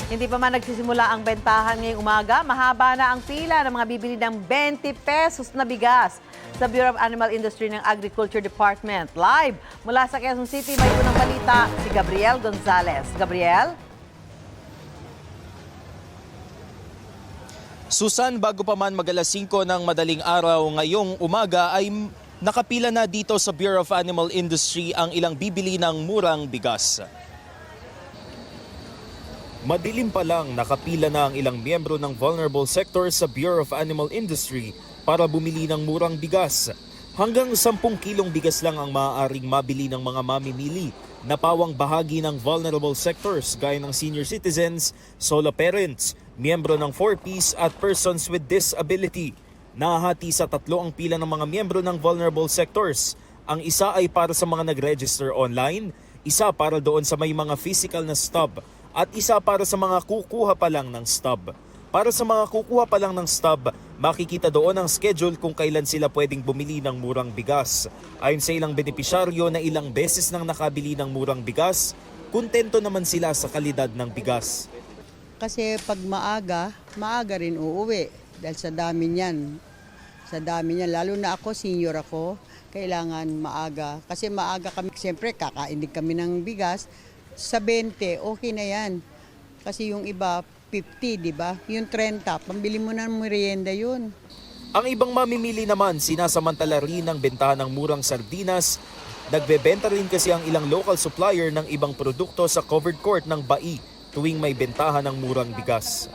Hindi pa man nagsisimula ang bentahan ngayong umaga, mahaba na ang pila ng mga bibili ng 20 pesos na bigas sa Bureau of Animal Industry ng Agriculture Department. Live mula sa Quezon City, may unang balita si Gabriel Gonzalez. Gabriel? Susan, bago pa man mag-alas 5 ng madaling araw ngayong umaga ay nakapila na dito sa Bureau of Animal Industry ang ilang bibili ng murang bigas. Madilim pa lang, nakapila na ang ilang miyembro ng vulnerable sector sa Bureau of Animal Industry para bumili ng murang bigas. Hanggang 10 kilong bigas lang ang maaaring mabili ng mga mamimili na pawang bahagi ng vulnerable sectors gaya ng senior citizens, solo parents, miyembro ng 4Ps at persons with disability. Nahahati sa 3 ang pila ng mga miyembro ng vulnerable sectors. Ang isa ay para sa mga nag-register online, isa para doon sa may mga physical na stub, at isa para sa mga kukuha pa lang ng stub. Para sa mga kukuha pa lang ng stub, makikita doon ang schedule kung kailan sila pwedeng bumili ng murang bigas. Ayon sa ilang benepisyaryo na ilang beses nang nakabili ng murang bigas, kontento naman sila sa kalidad ng bigas. Kasi pag maaga rin uuwi dahil sa dami niyan. Sa dami niyan, lalo na ako, senior ako, kailangan maaga. Kasi maaga kami, siyempre kakain din kami ng bigas. Sa 20, okay na yan. Kasi yung iba, 50, di ba? Yung 30, pambili mo ng merienda yun. Ang ibang mamimili naman, sinasamantala rin ang bentahan ng murang sardinas. Nagbebenta rin kasi ang ilang local supplier ng ibang produkto sa covered court ng Bai tuwing may bentahan ng murang bigas.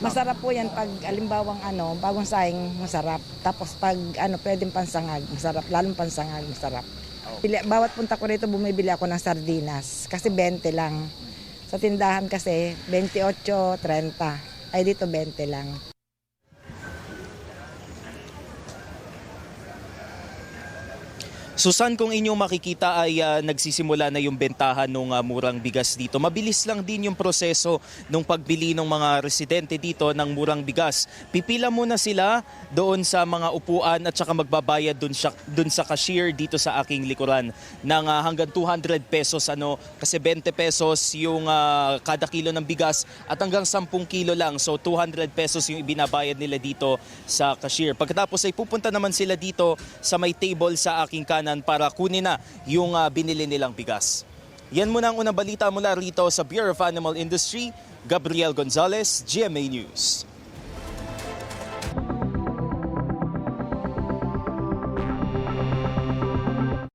Masarap po yan pag alimbawang bagong saing, masarap. Tapos pag pwedeng pansangag, masarap. Lalong pansangag, masarap. Bawat punta ko rito, bumibili ako ng sardinas kasi 20 lang. Sa tindahan kasi 28, 30. Ay dito 20 lang. Susan, kung inyong makikita ay nagsisimula na yung bentahan ng murang bigas dito. Mabilis lang din yung proseso ng pagbili ng mga residente dito ng murang bigas. Pipila muna sila doon sa mga upuan at saka magbabayad doon sa cashier dito sa aking likuran ng hanggang 200 pesos kasi 20 pesos yung kada kilo ng bigas at hanggang 10 kilo lang. So 200 pesos yung ibinabayad nila dito sa cashier. Pagkatapos ay pupunta naman sila dito sa may table sa aking kanan para kunin na yung binili nilang bigas. Yan muna ang unang balita mula rito sa Bureau of Animal Industry. Gabriel Gonzalez, GMA News.